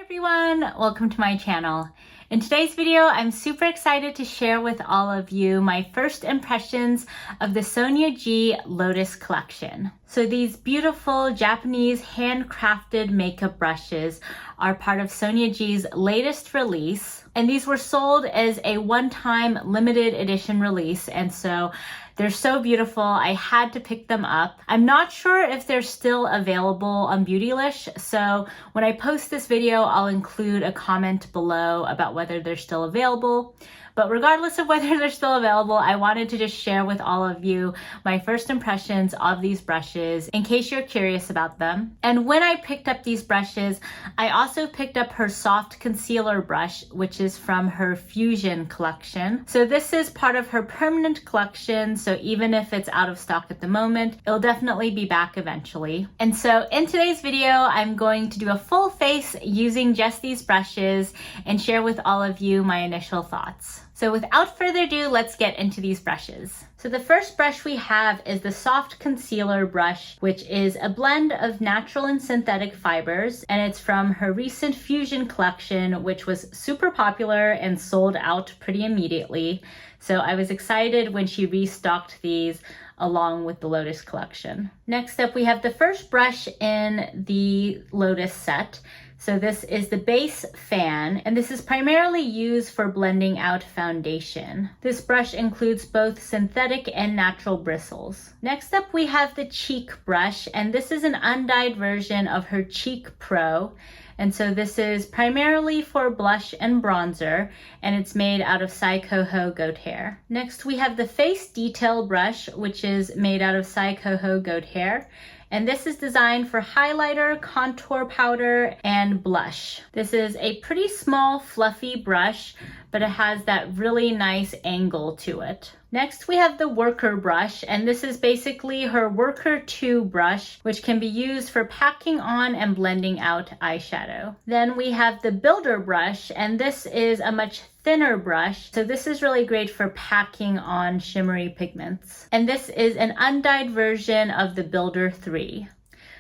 everyone, welcome to my channel. In today's video, I'm super excited to share with all of you my first impressions of the Sonia G Lotus collection. So these beautiful Japanese handcrafted makeup brushes are part of Sonia G's latest release, and these were sold as a one-time limited edition release, and so they're so beautiful, I had to pick them up. I'm not sure if they're still available on Beautylish, so when I post this video, I'll include a comment below about whether they're still available. But regardless of whether they're still available, I wanted to just share with all of you my first impressions of these brushes in case you're curious about them. And when I picked up these brushes, I also picked up her soft concealer brush, which is from her Fusion collection. So this is part of her permanent collection, so even if it's out of stock at the moment, it'll definitely be back eventually. And so in today's video, I'm going to do a full face using just these brushes and share with all of you my initial thoughts. So without further ado, let's get into these brushes. So the first brush we have is the soft concealer brush, which is a blend of natural and synthetic fibers, and it's from her recent Fusion collection, which was super popular and sold out pretty immediately. So I was excited when she restocked these along with the Lotus collection. Next up, we have the first brush in the Lotus set. So this is the base fan, and this is primarily used for blending out foundation. This brush includes both synthetic and natural bristles. Next up, we have the cheek brush, and this is an undyed version of her Cheek Pro. And so this is primarily for blush and bronzer, and it's made out of Psychoho goat hair. Next, we have the face detail brush, which is made out of Psychoho goat hair. And this is designed for highlighter, contour powder, and blush. This is a pretty small, fluffy brush, but it has that really nice angle to it. Next, we have the Worker brush, and this is basically her Worker 2 brush, which can be used for packing on and blending out eyeshadow. Then we have the Builder brush, and this is a much thinner brush, so this is really great for packing on shimmery pigments. And this is an undyed version of the Builder 3.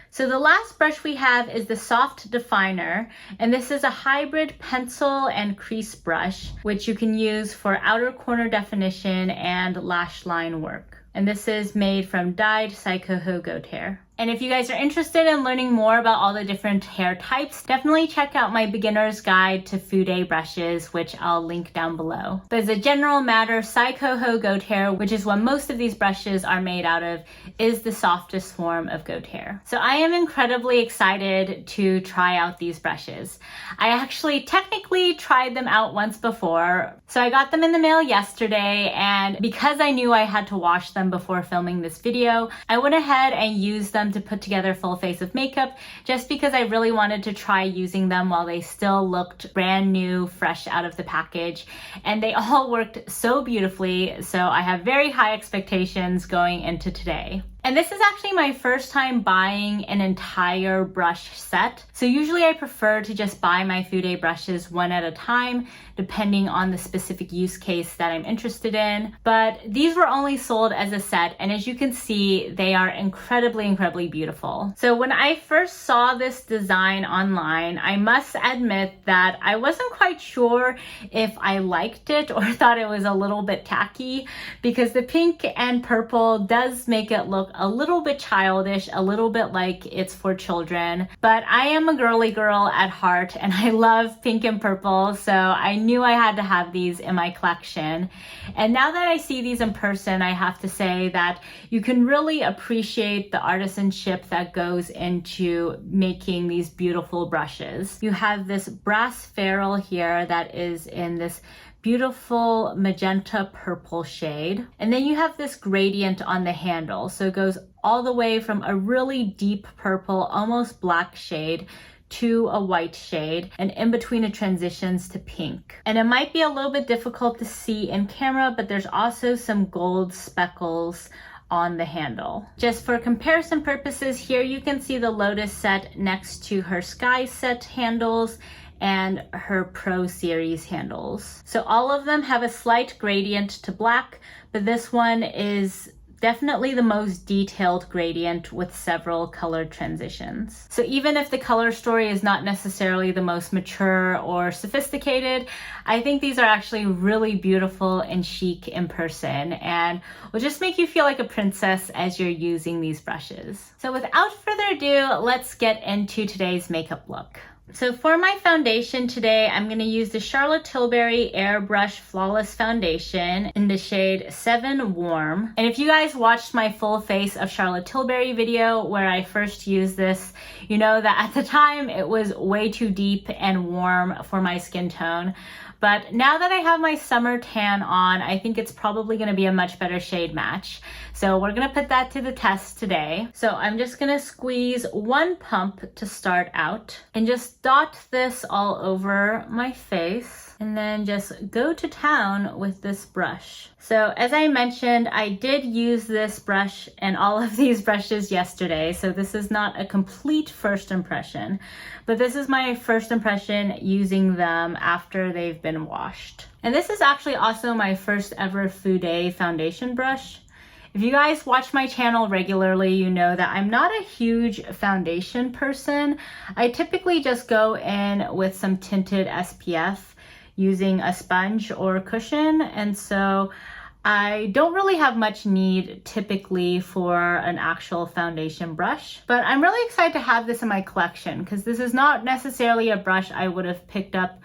So the last brush we have is the Soft Definer, and this is a hybrid pencil and crease brush, which you can use for outer corner definition and lash line work. And this is made from dyed Psychoho goat hair. And if you guys are interested in learning more about all the different hair types, definitely check out my beginner's guide to Fude brushes, which I'll link down below. But as a general matter, Psychoho goat hair, which is what most of these brushes are made out of, is the softest form of goat hair. So I am incredibly excited to try out these brushes. I actually technically tried them out once before. So I got them in the mail yesterday, and because I knew I had to wash them before filming this video, I went ahead and used them to put together a full face of makeup just because I really wanted to try using them while they still looked brand new, fresh out of the package. And they all worked so beautifully, so I have very high expectations going into today. And this is actually my first time buying an entire brush set. So usually I prefer to just buy my Fude brushes one at a time, depending on the specific use case that I'm interested in. But these were only sold as a set, and as you can see, they are incredibly beautiful. So when I first saw this design online, I must admit that I wasn't quite sure if I liked it or thought it was a little bit tacky, because the pink and purple does make it look a little bit childish, a little bit like it's for children. But I am a girly girl at heart, and I love pink and purple, so I knew I had to have these in my collection. And now that I see these in person, I have to say that you can really appreciate the artisanship that goes into making these beautiful brushes. You have this brass ferrule here that is in this beautiful magenta purple shade. And then you have this gradient on the handle. So it goes all the way from a really deep purple, almost black shade to a white shade, and in between it transitions to pink. And it might be a little bit difficult to see in camera, but there's also some gold speckles on the handle. Just for comparison purposes, here you can see the Lotus set next to her Sky set handles and her Pro Series handles. So all of them have a slight gradient to black, but this one is definitely the most detailed gradient with several color transitions. So even if the color story is not necessarily the most mature or sophisticated, I think these are actually really beautiful and chic in person and will just make you feel like a princess as you're using these brushes. So without further ado, let's get into today's makeup look. So for my foundation today, I'm going to use the Charlotte Tilbury Airbrush Flawless Foundation in the shade 7 Warm. And if you guys watched my full face of Charlotte Tilbury video where I first used this, you know that at the time it was way too deep and warm for my skin tone. But now that I have my summer tan on, I think it's probably going to be a much better shade match. So we're going to put that to the test today. So I'm just going to squeeze one pump to start out and just dot this all over my face. And then just go to town with this brush. So as I mentioned, I did use this brush and all of these brushes yesterday. So this is not a complete first impression, but this is my first impression using them after they've been washed. And this is actually also my first ever Fude foundation brush. If you guys watch my channel regularly, you know that I'm not a huge foundation person. I typically just go in with some tinted SPF using a sponge or a cushion, and so I don't really have much need typically for an actual foundation brush. But I'm really excited to have this in my collection because this is not necessarily a brush I would have picked up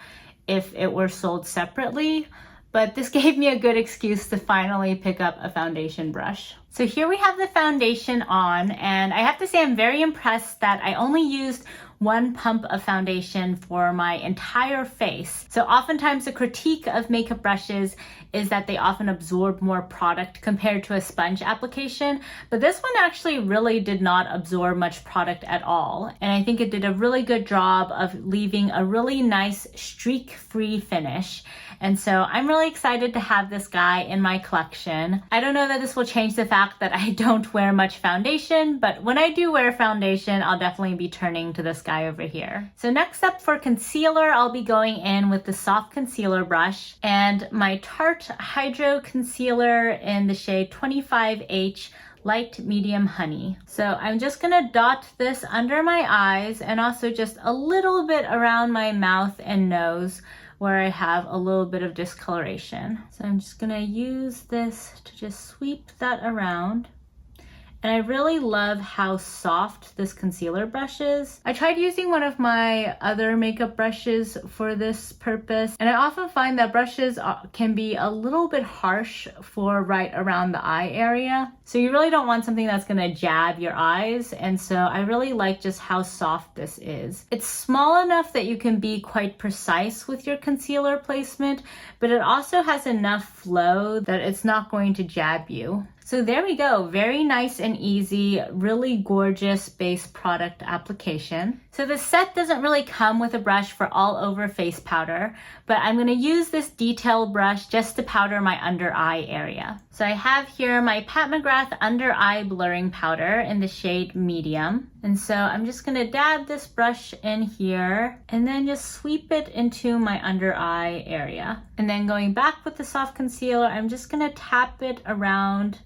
if it were sold separately, but this gave me a good excuse to finally pick up a foundation brush. So here we have the foundation on, and I have to say I'm very impressed that I only used one pump of foundation for my entire face. So oftentimes the critique of makeup brushes is that they often absorb more product compared to a sponge application, but this one actually really did not absorb much product at all. And I think it did a really good job of leaving a really nice streak-free finish. And so I'm really excited to have this guy in my collection. I don't know that this will change the fact that I don't wear much foundation, but when I do wear foundation, I'll definitely be turning to this guy over here. So next up for concealer, I'll be going in with the soft concealer brush and my Tarte Hydro Concealer in the shade 25H Light Medium Honey. So I'm just gonna dot this under my eyes and also just a little bit around my mouth and nose where I have a little bit of discoloration. So I'm just gonna use this to just sweep that around. And I really love how soft this concealer brush is. I tried using one of my other makeup brushes for this purpose, and I often find that brushes can be a little bit harsh for right around the eye area. So you really don't want something that's gonna jab your eyes, and so I really like just how soft this is. It's small enough that you can be quite precise with your concealer placement, but it also has enough flow that it's not going to jab you. So there we go, very nice and easy, really gorgeous base product application. So the set doesn't really come with a brush for all over face powder, but I'm gonna use this detail brush just to powder my under eye area. So I have here my Pat McGrath under eye blurring powder in the shade medium. And so I'm just gonna dab this brush in here and then just sweep it into my under eye area. And then going back with the soft concealer, I'm just gonna tap it around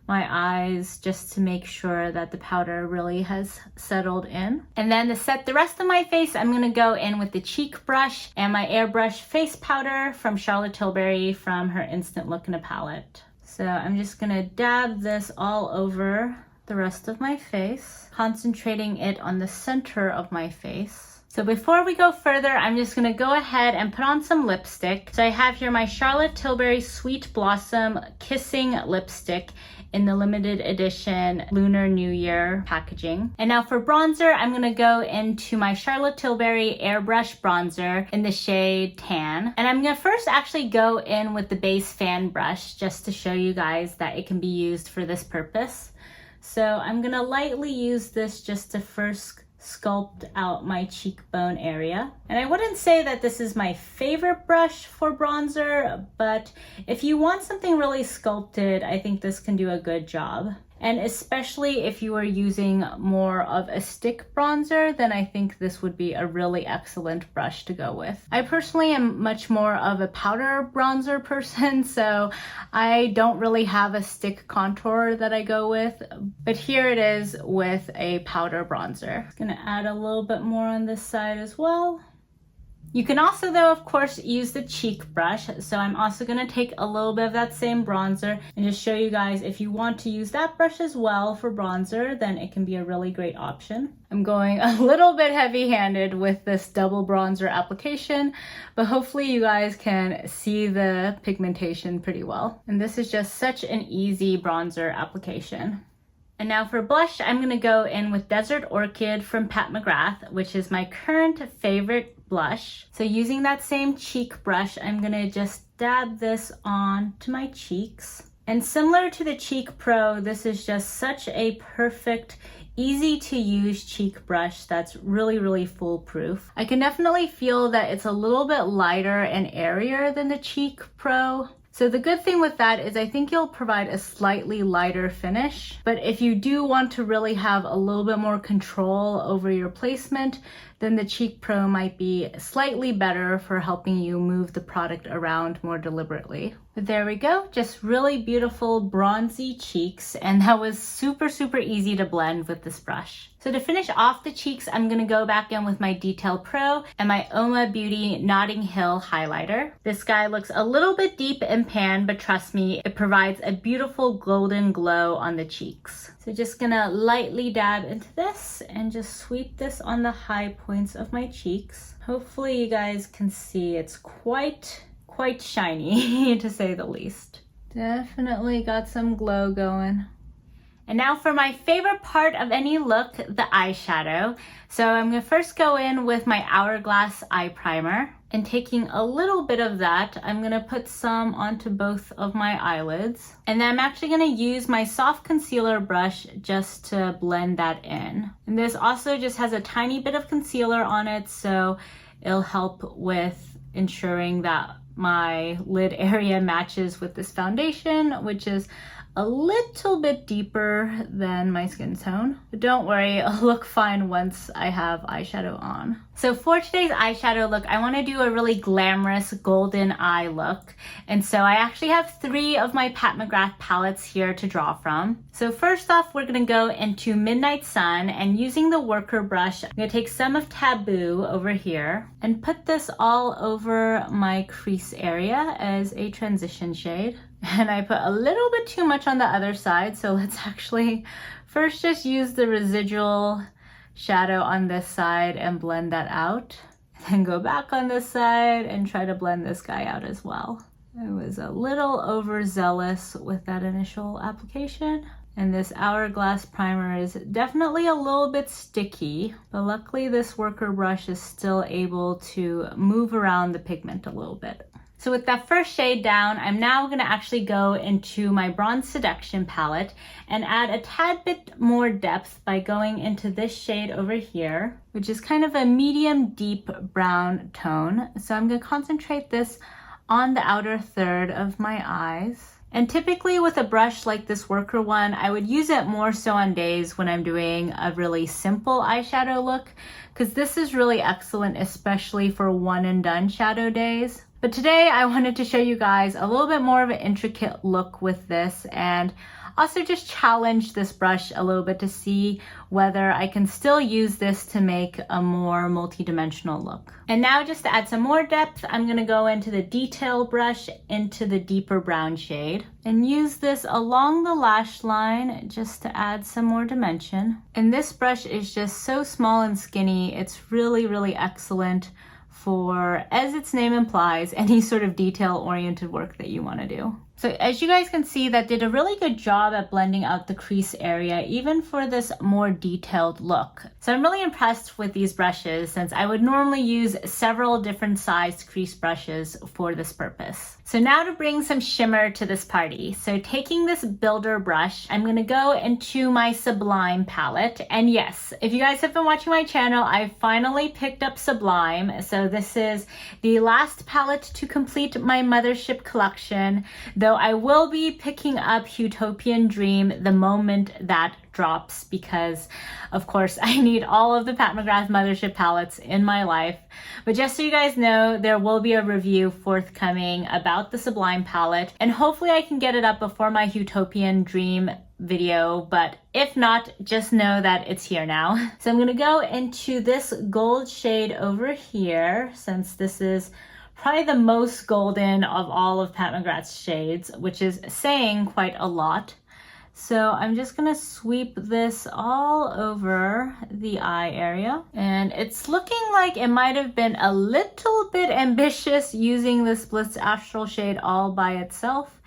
my eyes just to make sure that the powder really has settled in. And then to set the rest of my face, I'm gonna go in with the cheek brush and my airbrush face powder from Charlotte Tilbury from her Instant Look in a palette. So I'm just gonna dab this all over the rest of my face, concentrating it on the center of my face. So before we go further, I'm just gonna go ahead and put on some lipstick. So I have here my Charlotte Tilbury Sweet Blossom Kissing Lipstick in the limited edition Lunar New Year packaging. And now for bronzer, I'm gonna go into my Charlotte Tilbury Airbrush Bronzer in the shade Tan. And I'm gonna first actually go in with the base fan brush just to show you guys that it can be used for this purpose. So I'm gonna lightly use this just to first sculpt out my cheekbone area. And I wouldn't say that this is my favorite brush for bronzer, but if you want something really sculpted, I think this can do a good job. And especially if you are using more of a stick bronzer, then I think this would be a really excellent brush to go with. I personally am much more of a powder bronzer person, so I don't really have a stick contour that I go with, but here it is with a powder bronzer. I'm gonna add a little bit more on this side as well. You can also, though, of course, use the cheek brush. So I'm also going to take a little bit of that same bronzer and just show you guys, if you want to use that brush as well for bronzer, then it can be a really great option. I'm going a little bit heavy-handed with this double bronzer application, but hopefully you guys can see the pigmentation pretty well. And this is just such an easy bronzer application. And now for blush, I'm going to go in with Desert Orchid from Pat McGrath, which is my current favorite blush. So using that same cheek brush, I'm going to just dab this on to my cheeks. And similar to the Cheek Pro, this is just such a perfect, easy to use cheek brush that's really, really foolproof. I can definitely feel that it's a little bit lighter and airier than the Cheek Pro. So the good thing with that is I think you'll provide a slightly lighter finish, but if you do want to really have a little bit more control over your placement, then the Cheek Pro might be slightly better for helping you move the product around more deliberately. But there we go, just really beautiful bronzy cheeks, and that was super, super easy to blend with this brush. So to finish off the cheeks, I'm gonna go back in with my Detail Pro and my Oma Beauty Notting Hill highlighter. This guy looks a little bit deep and pan, but trust me, it provides a beautiful golden glow on the cheeks. So just gonna lightly dab into this and just sweep this on the high points of my cheeks. Hopefully you guys can see it's quite shiny to say the least. Definitely got some glow going. And now for my favorite part of any look, the eyeshadow. So I'm gonna first go in with my Hourglass eye primer, and taking a little bit of that, I'm gonna put some onto both of my eyelids. And then I'm actually gonna use my soft concealer brush just to blend that in. And this also just has a tiny bit of concealer on it, so it'll help with ensuring that my lid area matches with this foundation, which is a little bit deeper than my skin tone. But don't worry, it'll look fine once I have eyeshadow on. So for today's eyeshadow look, I want to do a really glamorous golden eye look. And so I actually have 3 of my Pat McGrath palettes here to draw from. So first off, we're going to go into Midnight Sun, and using the worker brush, I'm going to take some of Taboo over here and put this all over my crease area as a transition shade. And I put a little bit too much on the other side, so let's actually first just use the residual shadow on this side and blend that out. Then go back on this side and try to blend this guy out as well. I was a little overzealous with that initial application. And this Hourglass primer is definitely a little bit sticky, but luckily this worker brush is still able to move around the pigment a little bit. So with that first shade down, I'm now going to actually go into my Bronze Seduction palette and add a tad bit more depth by going into this shade over here, which is kind of a medium deep brown tone. So I'm going to concentrate this on the outer third of my eyes. And typically with a brush like this worker one, I would use it more so on days when I'm doing a really simple eyeshadow look, because this is really excellent, especially for one and done shadow days. But today I wanted to show you guys a little bit more of an intricate look with this, and also just challenge this brush a little bit to see whether I can still use this to make a more multi-dimensional look. And now just to add some more depth, I'm going to go into the detail brush into the deeper brown shade and use this along the lash line just to add some more dimension. And this brush is just so small and skinny. It's really, really excellent for, as its name implies, any sort of detail-oriented work that you want to do. So as you guys can see, that did a really good job at blending out the crease area, even for this more detailed look. So I'm really impressed with these brushes, since I would normally use several different sized crease brushes for this purpose. So now to bring some shimmer to this party. So taking this builder brush, I'm gonna go into my Sublime palette. And yes, if you guys have been watching my channel, I finally picked up Sublime. So this is the last palette to complete my Mothership collection. Though I will be picking up Utopian Dream the moment that drops because, of course, I need all of the Pat McGrath Mothership palettes in my life. But just so you guys know, there will be a review forthcoming about the Sublime palette, and hopefully I can get it up before my Utopian Dream video, but if not, just know that it's here now. So I'm gonna go into this gold shade over here, since this is probably the most golden of all of Pat McGrath's shades, which is saying quite a lot. So I'm just gonna sweep this all over the eye area. And it's looking like it might have been a little bit ambitious using this Blitz Astral shade all by itself.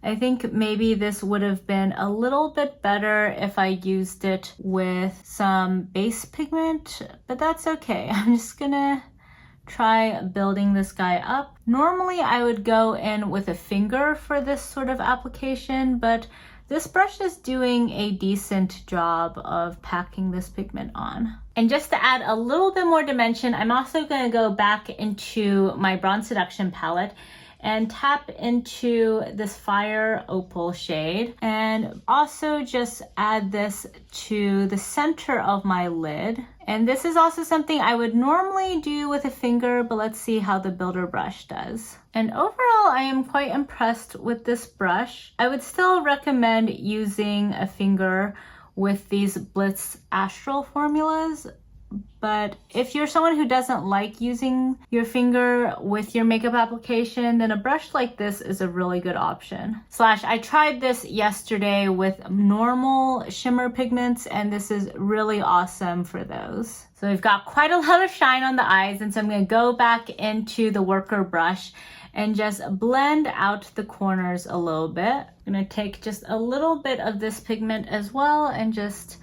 I think maybe this would have been a little bit better if I used it with some base pigment, but that's okay. I'm just gonna try building this guy up. Normally I would go in with a finger for this sort of application, but this brush is doing a decent job of packing this pigment on. And just to add a little bit more dimension, I'm also going to go back into my Bronze Seduction palette and tap into this Fire Opal shade, and also just add this to the center of my lid. And this is also something I would normally do with a finger, but let's see how the builder brush does. And overall, I am quite impressed with this brush. I would still recommend using a finger with these Blitz Astral formulas, but if you're someone who doesn't like using your finger with your makeup application, then a brush like this is a really good option. I tried this yesterday with normal shimmer pigments, and this is really awesome for those. So we've got quite a lot of shine on the eyes, and so I'm gonna go back into the worker brush and just blend out the corners a little bit. I'm gonna take just a little bit of this pigment as well and just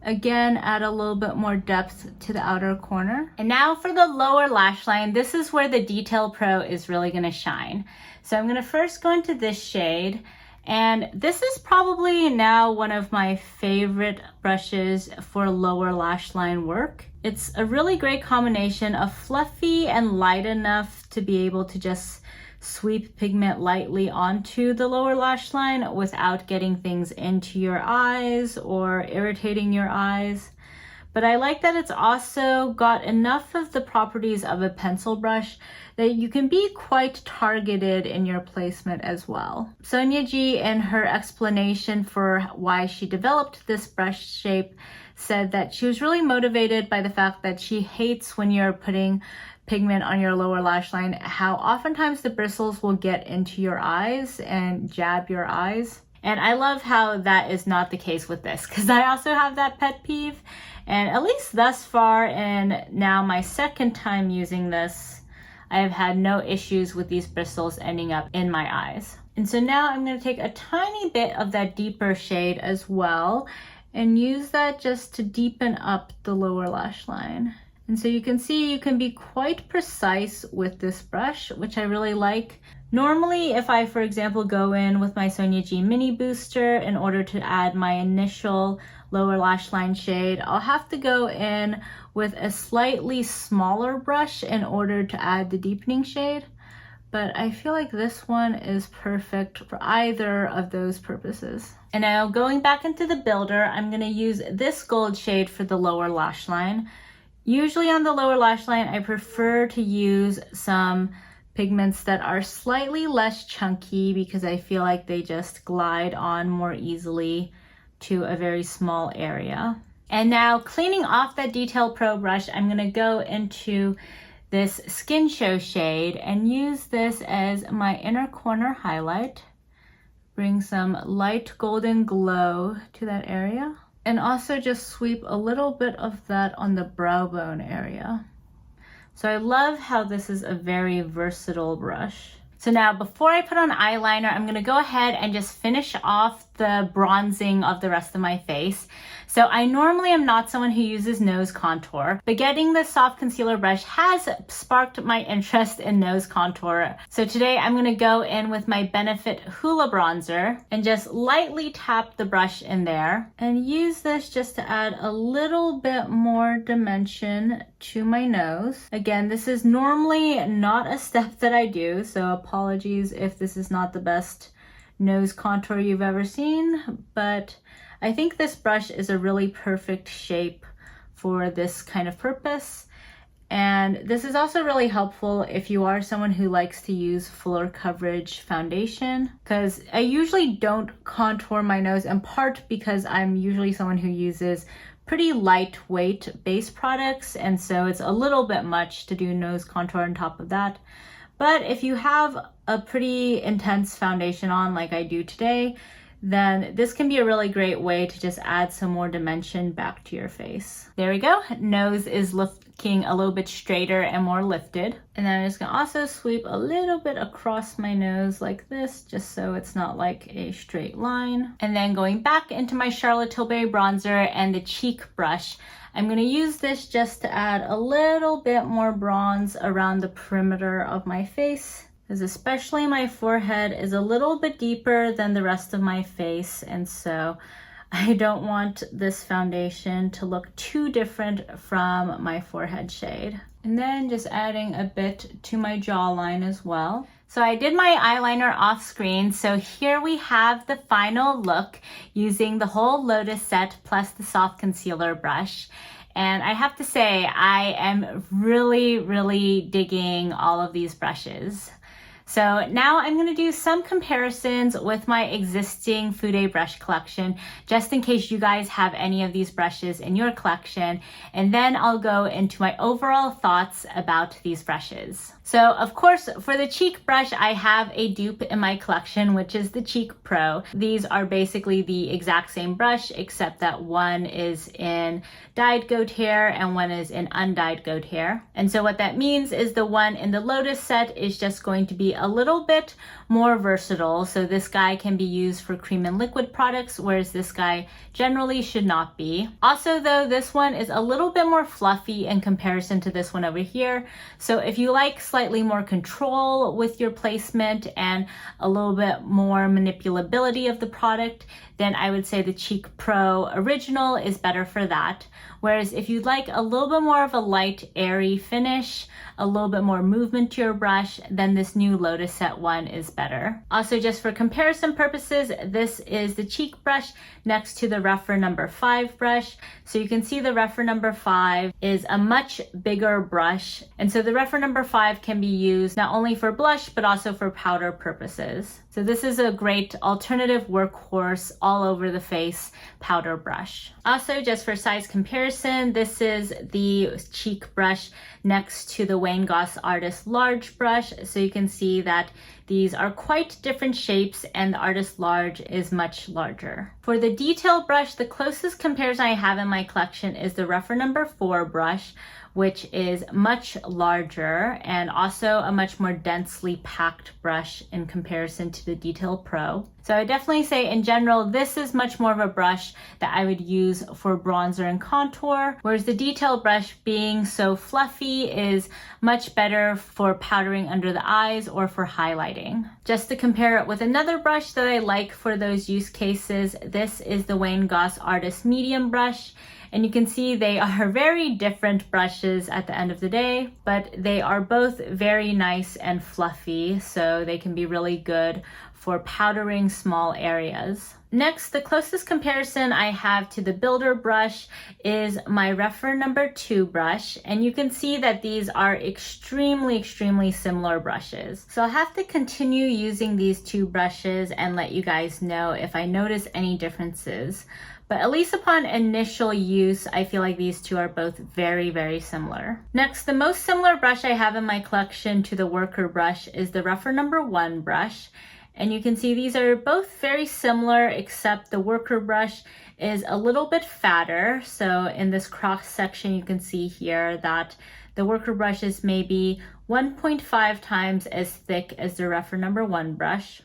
again add a little bit more depth to the outer corner. And now for the lower lash line, this is where the Detail Pro is really gonna shine. So I'm gonna first go into this shade, and this is probably now one of my favorite brushes for lower lash line work. It's a really great combination of fluffy and light enough to be able to just sweep pigment lightly onto the lower lash line without getting things into your eyes or irritating your eyes. But I like that it's also got enough of the properties of a pencil brush that you can be quite targeted in your placement as well. Sonia G, in her explanation for why she developed this brush shape, said that she was really motivated by the fact that she hates when you're putting pigment on your lower lash line, how oftentimes the bristles will get into your eyes and jab your eyes. And I love how that is not the case with this, because I also have that pet peeve. And at least thus far, and now my second time using this, I have had no issues with these bristles ending up in my eyes. And so now I'm going to take a tiny bit of that deeper shade as well and use that just to deepen up the lower lash line. And so you can see you can be quite precise with this brush, which I really like. Normally, if I, for example, go in with my Sonia G Mini Booster in order to add my initial lower lash line shade, I'll have to go in with a slightly smaller brush in order to add the deepening shade. But I feel like this one is perfect for either of those purposes. And now going back into the builder, I'm going to use this gold shade for the lower lash line. Usually on the lower lash line, I prefer to use some pigments that are slightly less chunky because I feel like they just glide on more easily to a very small area. And now cleaning off that Detail Pro brush, I'm gonna go into this Skin Show shade and use this as my inner corner highlight. Bring some light golden glow to that area. And also just sweep a little bit of that on the brow bone area. So I love how this is a very versatile brush. So now before I put on eyeliner, I'm gonna go ahead and just finish off the bronzing of the rest of my face. So I normally am not someone who uses nose contour, but getting this soft concealer brush has sparked my interest in nose contour. So today I'm gonna go in with my Benefit Hoola Bronzer and just lightly tap the brush in there and use this just to add a little bit more dimension to my nose. Again, this is normally not a step that I do, so apologies if this is not the best nose contour you've ever seen, but I think this brush is a really perfect shape for this kind of purpose. And this is also really helpful if you are someone who likes to use fuller coverage foundation, because I usually don't contour my nose, in part because I'm usually someone who uses pretty lightweight base products, and so it's a little bit much to do nose contour on top of that. But if you have a pretty intense foundation on like I do today, then this can be a really great way to just add some more dimension back to your face. There we go. Nose is looking a little bit straighter and more lifted. And then I'm just gonna also sweep a little bit across my nose like this, just so it's not like a straight line. And then going back into my Charlotte Tilbury bronzer and the cheek brush, I'm gonna use this just to add a little bit more bronze around the perimeter of my face, because especially my forehead is a little bit deeper than the rest of my face, and so I don't want this foundation to look too different from my forehead shade. And then just adding a bit to my jawline as well. So I did my eyeliner off screen, so here we have the final look using the whole Lotus set plus the soft concealer brush. And I have to say, I am really digging all of these brushes. So now I'm going to do some comparisons with my existing Fude brush collection, just in case you guys have any of these brushes in your collection, and then I'll go into my overall thoughts about these brushes. So of course, for the cheek brush, I have a dupe in my collection, which is the Cheek Pro. These are basically the exact same brush, except that one is in dyed goat hair and one is in undyed goat hair. And so what that means is the one in the Lotus set is just going to be a little bit more versatile. So this guy can be used for cream and liquid products, whereas this guy generally should not be. Also though, this one is a little bit more fluffy in comparison to this one over here. So if you like slightly more control with your placement and a little bit more manipulability of the product, then I would say the Cheek Pro Original is better for that. Whereas if you'd like a little bit more of a light, airy finish, a little bit more movement to your brush, then this new Lotus Set one is better. Also, just for comparison purposes, this is the cheek brush next to the Rephr number 5 brush. So you can see the Rephr number 5 is a much bigger brush. And so the Rephr number 5 can be used not only for blush, but also for powder purposes. So this is a great alternative workhorse all over the face powder brush. Also, just for size comparison, this is the cheek brush next to the Wayne Goss Artist Large brush. So you can see that these are quite different shapes and the Artist Large is much larger. For the detail brush, the closest comparison I have in my collection is the Rephr number 4 brush, which is much larger and also a much more densely packed brush in comparison to the Detail Pro. So I definitely say in general, this is much more of a brush that I would use for bronzer and contour, whereas the Detail brush, being so fluffy, is much better for powdering under the eyes or for highlighting. Just to compare it with another brush that I like for those use cases, this is the Wayne Goss Artist Medium brush. And you can see they are very different brushes at the end of the day, but they are both very nice and fluffy, so they can be really good for powdering small areas. Next, the closest comparison I have to the Builder brush is my Rephr number 2 brush, and you can see that these are extremely similar brushes. So I'll have to continue using these two brushes and let you guys know if I notice any differences. But at least upon initial use, I feel like these two are both very similar. Next, the most similar brush I have in my collection to the Worker brush is the Rephr number 1 brush. And you can see these are both very similar, except the Worker brush is a little bit fatter. So in this cross section, you can see here that the Worker brush is maybe 1.5 times as thick as the Rephr number 1 brush.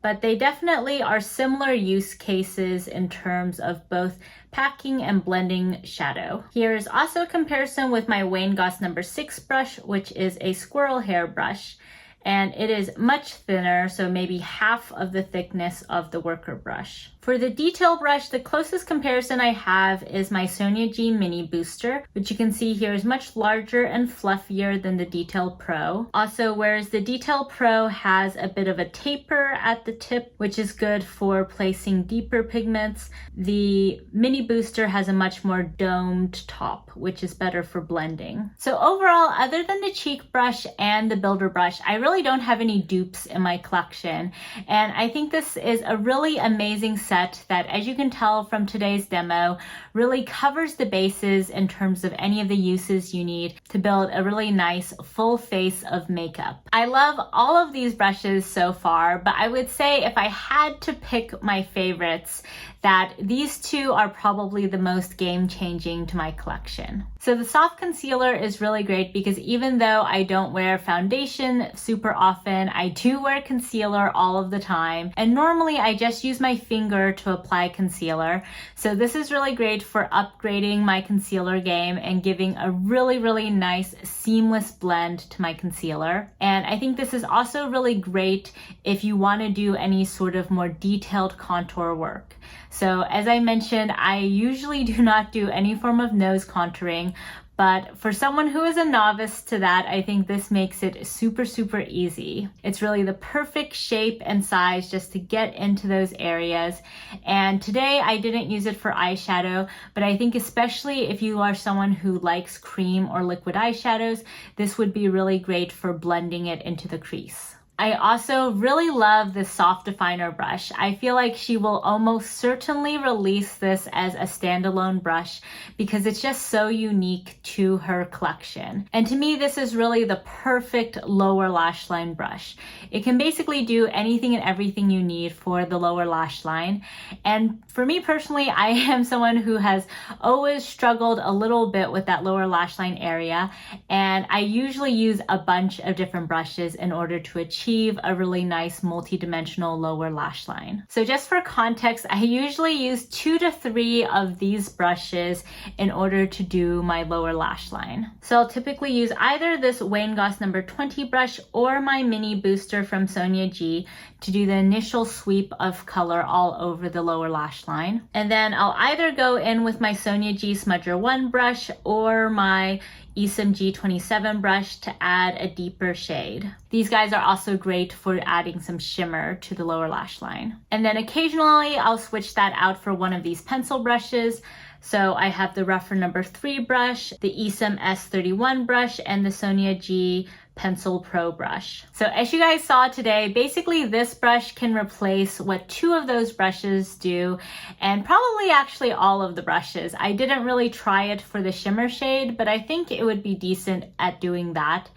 But they definitely are similar use cases in terms of both packing and blending shadow. Here is also a comparison with my Wayne Goss number 6 brush, which is a squirrel hair brush. And it is much thinner, so maybe half of the thickness of the Worker brush. For the detail brush, the closest comparison I have is my Sonia G Mini Booster, which you can see here is much larger and fluffier than the Detail Pro. Also, whereas the Detail Pro has a bit of a taper at the tip, which is good for placing deeper pigments, the Mini Booster has a much more domed top, which is better for blending. So overall, other than the cheek brush and the builder brush, I really don't have any dupes in my collection. And I think this is a really amazing set that, as you can tell from today's demo, really covers the bases in terms of any of the uses you need to build a really nice full face of makeup. I love all of these brushes so far, but I would say if I had to pick my favorites, that these two are probably the most game-changing to my collection. So the soft concealer is really great because even though I don't wear foundation super often, I do wear concealer all of the time. And normally I just use my finger to apply concealer. So this is really great for upgrading my concealer game and giving a really, really nice seamless blend to my concealer. And I think this is also really great if you want to do any sort of more detailed contour work. So as I mentioned, I usually do not do any form of nose contouring, but for someone who is a novice to that, I think this makes it super, super easy. It's really the perfect shape and size just to get into those areas. And today I didn't use it for eyeshadow, but I think especially if you are someone who likes cream or liquid eyeshadows, this would be really great for blending it into the crease. I also really love this soft definer brush. I feel like she will almost certainly release this as a standalone brush because it's just so unique to her collection. And to me, this is really the perfect lower lash line brush. It can basically do anything and everything you need for the lower lash line. And for me personally, I am someone who has always struggled a little bit with that lower lash line area. And I usually use a bunch of different brushes in order to achieve a really nice multi-dimensional lower lash line. So just for context, I usually use 2 to 3 of these brushes in order to do my lower lash line. So I'll typically use either this Wayne Goss number 20 brush or my Mini Booster from Sonia G to do the initial sweep of color all over the lower lash line. And then I'll either go in with my Sonia G Smudger 1 brush or my Eyeshadow G27 brush to add a deeper shade. These guys are also great for adding some shimmer to the lower lash line. And then occasionally I'll switch that out for one of these pencil brushes. So I have the Rougher number 3 brush, the Eyeshadow S31 brush, and the Sonia G Pencil Pro brush. So as you guys saw today, basically this brush can replace what 2 of those brushes do, and probably actually all of the brushes. I didn't really try it for the shimmer shade, but I think it would be decent at doing that.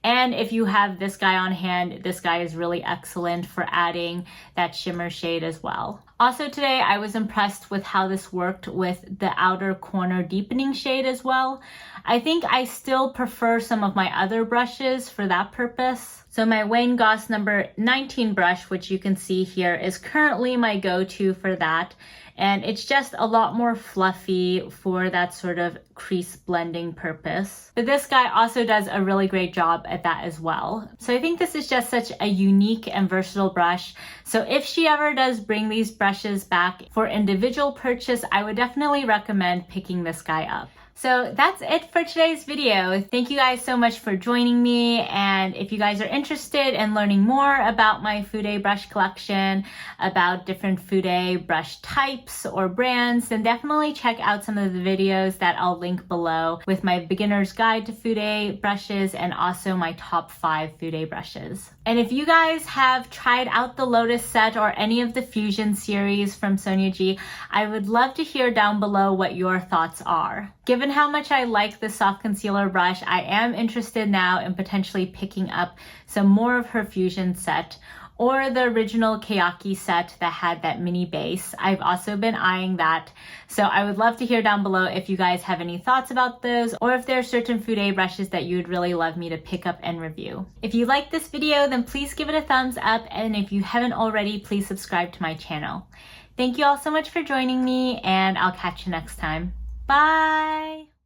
And if you have this guy on hand, this guy is really excellent for adding that shimmer shade as well. Also today, I was impressed with how this worked with the outer corner deepening shade as well. I think I still prefer some of my other brushes for that purpose. So my Wayne Goss number 19 brush, which you can see here, is currently my go-to for that. And it's just a lot more fluffy for that sort of crease blending purpose. But this guy also does a really great job at that as well. So I think this is just such a unique and versatile brush. So if she ever does bring these brushes back for individual purchase, I would definitely recommend picking this guy up. So that's it for today's video. Thank you guys so much for joining me. And if you guys are interested in learning more about my Fude brush collection, about different Fude brush types or brands, then definitely check out some of the videos that I'll link below with my beginner's guide to Fude brushes and also my top 5 Fude brushes. And if you guys have tried out the Lotus set or any of the Fusion series from Sonia G, I would love to hear down below what your thoughts are. Given how much I like the soft concealer brush, I am interested now in potentially picking up some more of her Fusion set or the original Kayaki set that had that mini base. I've also been eyeing that. So I would love to hear down below if you guys have any thoughts about those or if there are certain Fude brushes that you would really love me to pick up and review. If you like this video, then please give it a thumbs up. And if you haven't already, please subscribe to my channel. Thank you all so much for joining me, and I'll catch you next time. Bye!